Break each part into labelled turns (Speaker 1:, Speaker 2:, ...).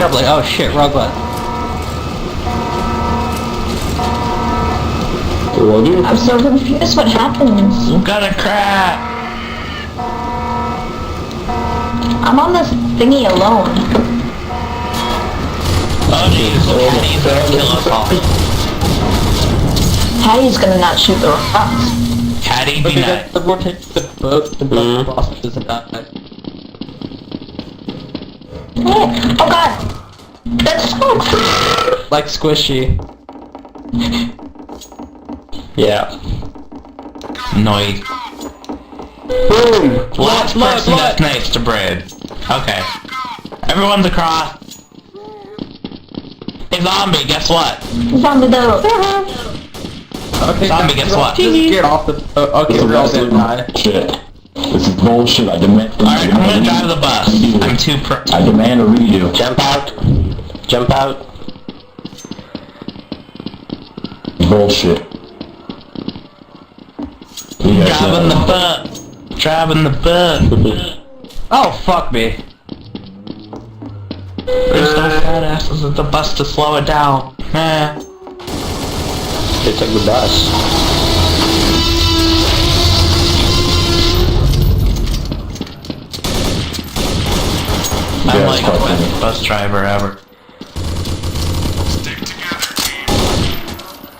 Speaker 1: I'm like, oh shit, wrong button.
Speaker 2: I'm so confused what happens.
Speaker 3: You got a crap!
Speaker 2: I'm on this thingy alone.
Speaker 3: Oh jeez, Patty's gonna kill us all.
Speaker 2: Patty's gonna not shoot the rocks.
Speaker 3: Patty be nice.
Speaker 1: The more takes the boat boss doesn't die.
Speaker 2: Oh god! That's so
Speaker 1: Like squishy.
Speaker 3: Yeah. Noise.
Speaker 1: Boom!
Speaker 3: Last person that's nice to bread. Okay. Everyone's across. Hey zombie, guess what?
Speaker 2: Zombie though.
Speaker 1: Okay,
Speaker 3: Zombie, guess what?
Speaker 1: Just get off the boat. Okay, we're all dead die.
Speaker 4: Shit. This is bullshit. I demand.
Speaker 3: Alright, I'm gonna drive the bus. I'm too pro.
Speaker 4: I demand a redo.
Speaker 5: Jump out. Jump out.
Speaker 4: Bullshit.
Speaker 3: Driving the bus. Driving the bus.
Speaker 1: Oh, fuck me.
Speaker 3: There's no fat asses at the bus to slow it down. Eh.
Speaker 5: They took the bus.
Speaker 3: I'm like the best bus driver ever.
Speaker 6: Stick together, team.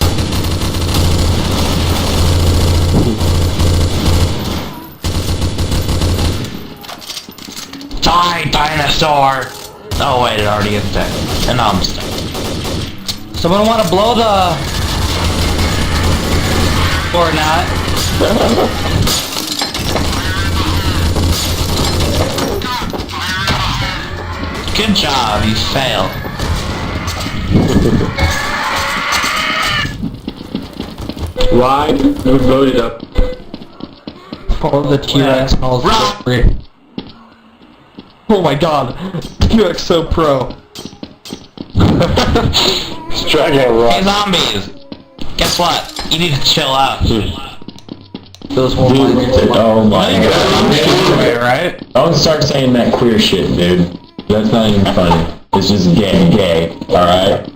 Speaker 3: Die, dinosaur! Oh wait, it already is dead. And now I'm stuck.
Speaker 1: Someone wanna blow the... Or not.
Speaker 3: Good job, you failed.
Speaker 4: Why? Who voted up?
Speaker 1: Follow the T-Rex smells
Speaker 3: Rock.
Speaker 1: free. Oh my god. T-Rex so pro.
Speaker 4: He's trying to rock.
Speaker 3: Hey zombies! Guess what? You need to chill out.
Speaker 1: Those one liners.
Speaker 4: Oh my god.
Speaker 3: Right?
Speaker 4: Don't start saying that queer shit, dude. That's not even funny. It's just gay, alright?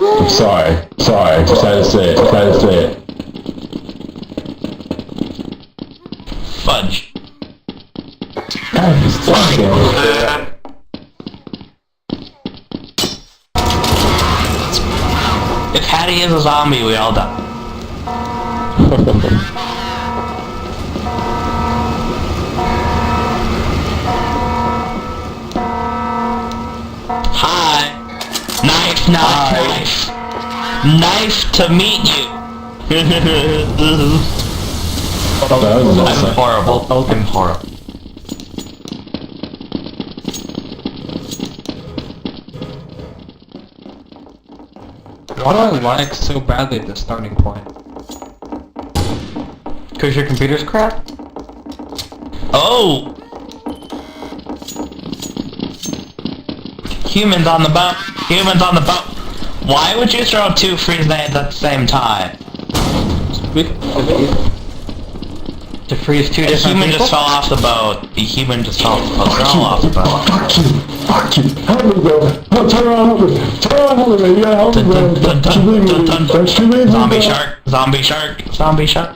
Speaker 4: I'm sorry. Sorry. Just had to say it. Just had to say it.
Speaker 3: Fudge. If Hattie is a zombie, we all die. Hi. Nice. Nice to meet you.
Speaker 4: That was
Speaker 3: I'm
Speaker 4: awesome.
Speaker 3: horrible. I'm horrible.
Speaker 1: Why do I lag so badly at the starting point? Cause your computer's crap?
Speaker 3: Oh! Humans on the boat! Humans on the boat! Why would you throw two freeze nades at the same time?
Speaker 1: To freeze two
Speaker 3: The
Speaker 1: different
Speaker 3: human
Speaker 1: people?
Speaker 3: just fell off the boat. The human just fell off the boat. They're all off the boat.
Speaker 4: Fuck you! Help me, bro! Oh, turn around, help me! Turn around, help me! Yeah, help me, bro! Don't you leave me! Don't you leave me,
Speaker 3: Zombie
Speaker 4: bro.
Speaker 3: shark! Zombie shark! Zombie shark!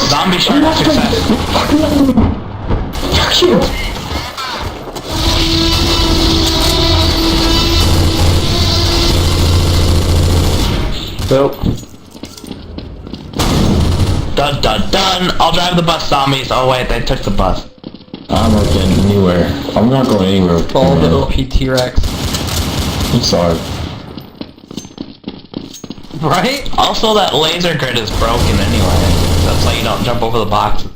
Speaker 3: Zombie shark success!
Speaker 4: Fuck you!
Speaker 1: Nope.
Speaker 3: Dun dun dun! I'll drive the bus, zombies! Oh wait, they took the bus.
Speaker 4: I'm not getting anywhere. I'm not going anywhere.
Speaker 1: Follow the OP T-Rex.
Speaker 4: I'm sorry.
Speaker 1: Right?
Speaker 3: Also, that laser grid is broken anyway. That's why you don't jump over the boxes.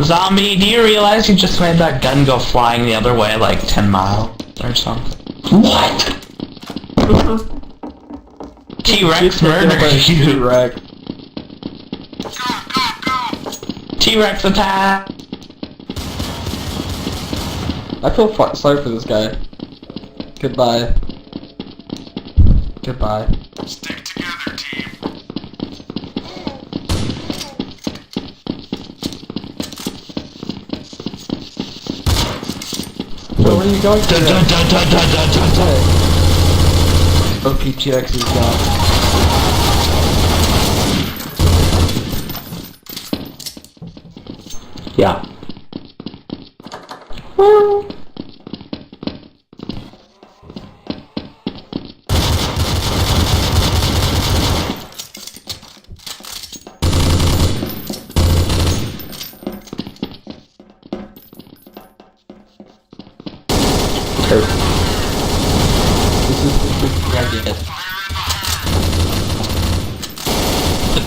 Speaker 3: Zombie, do you realize you just made that gun go flying the other way like 10 miles or something?
Speaker 4: What?
Speaker 3: T-Rex murdered you!
Speaker 1: T-Rex.
Speaker 3: T-Rex attack!
Speaker 1: I feel sorry for this guy. Goodbye. Goodbye.
Speaker 6: Stick together, team.
Speaker 1: Where are you going to?
Speaker 3: Dun, dun, dun, dun, dun, dun, dun, dun.
Speaker 1: OPTX is gone.
Speaker 5: Yeah.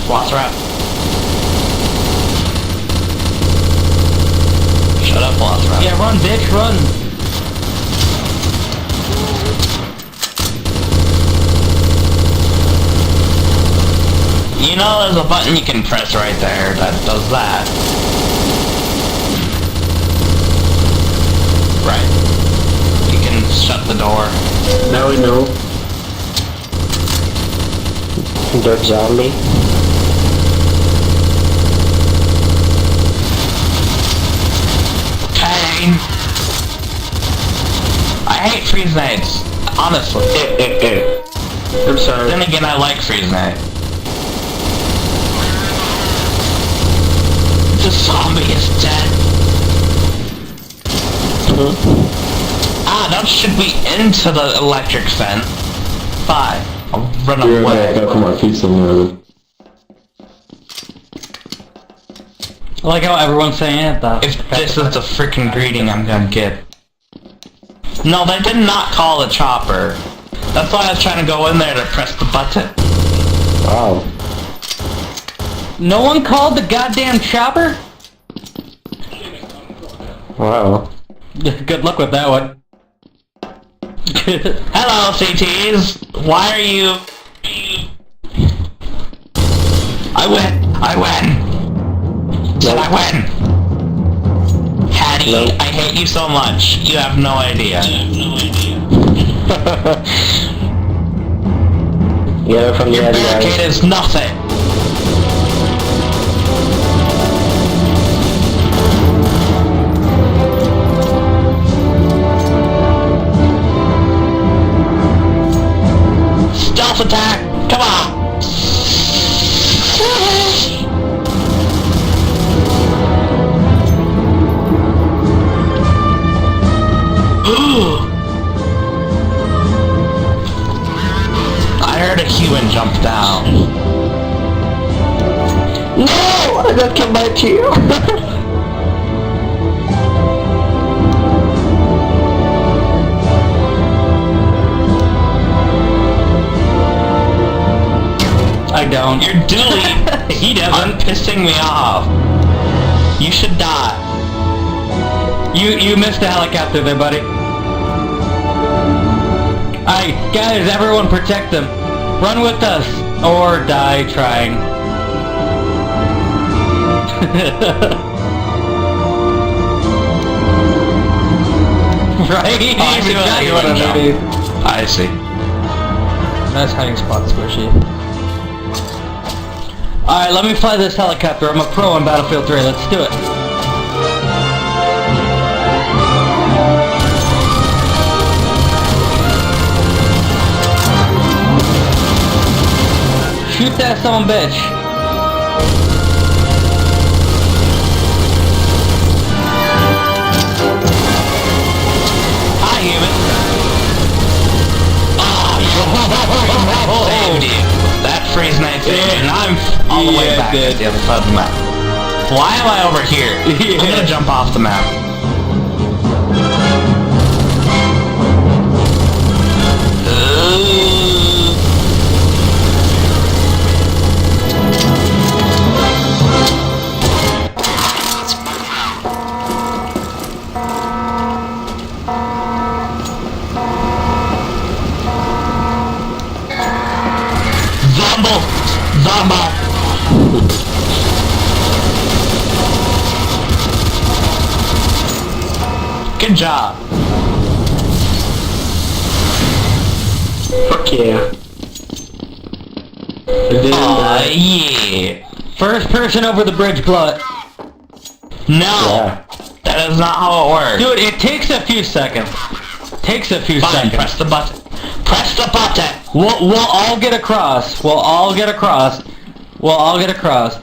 Speaker 3: Floss her out. Shut up, Floss her out.
Speaker 1: Yeah, run, bitch, run!
Speaker 3: You know there's a button you can press right there that does that. Right. You can shut the door.
Speaker 5: Now we know. Dirt zombie.
Speaker 3: Pain! I hate freeze nights. Honestly.
Speaker 5: I'm sorry.
Speaker 3: Then again, I like freeze night. The zombie is dead. Ah, that should be into the electric fence. Bye. I'll run
Speaker 4: You're
Speaker 3: away.
Speaker 4: back up my piece of wood.
Speaker 1: I like how everyone's saying it, though.
Speaker 3: If this is the freaking greeting I'm gonna get. No, they did not call the chopper. That's why I was trying to go in there to press the button.
Speaker 5: Wow.
Speaker 1: No one called the goddamn chopper?
Speaker 5: Wow.
Speaker 1: Good luck with that one.
Speaker 3: Hello, CTs! Why are you... I win! I win! Said I win! Hattie,
Speaker 5: Nope.
Speaker 3: I hate you so much. You have no idea.
Speaker 5: Get it from the
Speaker 3: Your
Speaker 5: other
Speaker 3: barricade
Speaker 5: guys.
Speaker 3: is nothing! Stealth attack! Come on! I heard a human jump down.
Speaker 5: No! I got killed by a cheer.
Speaker 1: I don't.
Speaker 3: You're doing...
Speaker 1: He doesn't.
Speaker 3: pissing me off. You should die.
Speaker 1: You missed the helicopter there, buddy. Alright, guys, everyone protect them. Run with us, or die trying. Right?
Speaker 3: Oh, I see what
Speaker 1: Exactly
Speaker 3: you
Speaker 1: what
Speaker 3: wanna
Speaker 1: I
Speaker 3: do.
Speaker 1: mean.
Speaker 3: I see.
Speaker 1: Nice hiding spot, Squishy. Alright, let me fly this helicopter. I'm a pro on Battlefield 3. Let's do it. Shoot that son of a bitch.
Speaker 3: Hi, human. Oh, saved you. That freeze night saved you, and I'm all the way
Speaker 1: Yeah, it
Speaker 3: back
Speaker 1: did.
Speaker 3: at the other side of the map. Why am I over here? I'm gonna jump off the map. Zombo! Good job.
Speaker 5: Fuck yeah.
Speaker 3: Aw, yeah.
Speaker 1: First person over the bridge, blow it.
Speaker 3: No.
Speaker 5: Yeah.
Speaker 3: That is not how it works.
Speaker 1: Dude, it takes a few seconds. Takes a few
Speaker 3: Fine,
Speaker 1: seconds.
Speaker 3: press the button. Press the button!
Speaker 1: We'll all get across. We'll all get across. We'll all get across.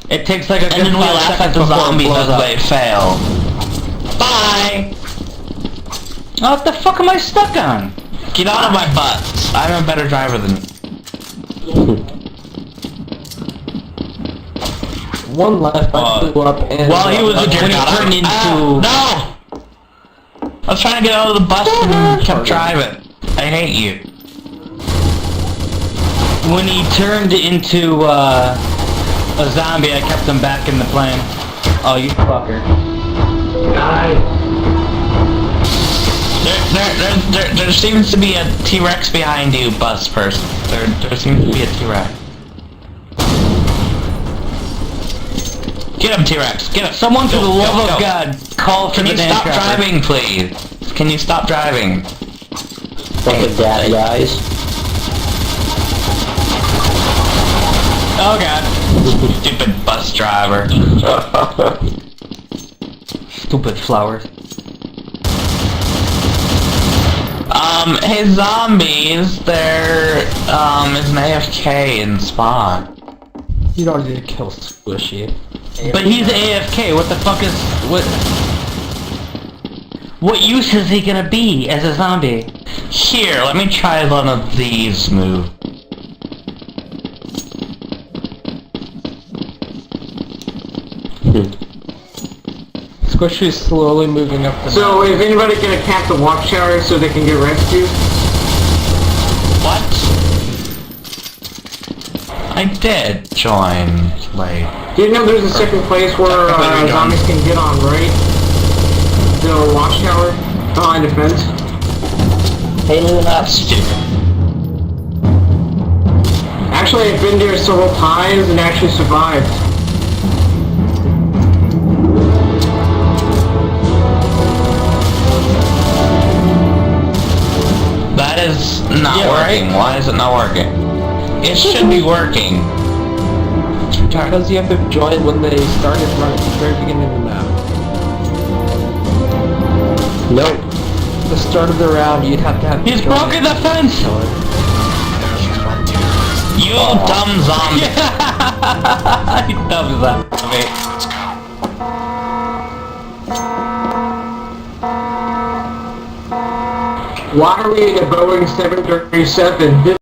Speaker 1: It takes like a
Speaker 3: And
Speaker 1: good
Speaker 3: then we
Speaker 1: 5
Speaker 3: laugh at
Speaker 1: seconds
Speaker 3: the
Speaker 1: before it
Speaker 3: zombies
Speaker 1: blows
Speaker 3: as
Speaker 1: up.
Speaker 3: they fail. Bye!
Speaker 1: Oh, what the fuck am I stuck on?
Speaker 3: Get out of my butt. I'm a better driver than you.
Speaker 5: One left, I blew up and...
Speaker 3: Well, he was a
Speaker 1: when
Speaker 3: jerk.
Speaker 1: he turned into...
Speaker 3: No! I was trying to get out of the bus and kept driving. I hate you.
Speaker 1: When he turned into a zombie, I kept him back in the plane. Oh, you fucker.
Speaker 3: There seems to be a T-Rex behind you, bus person. There seems to be a T-Rex. Get him, T-Rex. Get him.
Speaker 1: Someone, for the love of
Speaker 3: go.
Speaker 1: God, call for
Speaker 3: Can
Speaker 1: the
Speaker 3: you
Speaker 1: damn
Speaker 3: stop
Speaker 1: chopper.
Speaker 3: driving, please? Can you stop driving?
Speaker 5: Look at that, guys.
Speaker 1: Oh God.
Speaker 3: Stupid bus driver.
Speaker 1: Stupid flowers.
Speaker 3: Hey zombies, there, is an AFK in Spawn.
Speaker 5: You don't need to kill Squishy.
Speaker 1: But he's AFK. What the fuck is what use is he gonna be as a zombie?
Speaker 3: Here, let me try one of these moves.
Speaker 5: Squishy's slowly moving up the
Speaker 7: So, is anybody gonna cap the watchtower so they can get rescued?
Speaker 3: What? I did join, like...
Speaker 7: Do you know there's a second place where zombies can get on, right? The watchtower behind the fence?
Speaker 5: Hey, Luna.
Speaker 3: Stupid.
Speaker 7: Actually, I've been there several times and actually survived.
Speaker 3: That is not
Speaker 1: Yeah,
Speaker 3: working.
Speaker 1: right?
Speaker 3: Why is it not working? It should be working.
Speaker 5: Because you have to join when they started right at the very beginning of the map. Nope. The start of the round, you'd have to have...
Speaker 1: He's broken the fence.
Speaker 3: You dumb zombie.
Speaker 1: He dumb zombie.
Speaker 6: Let's go.
Speaker 7: Why are we in a Boeing 737?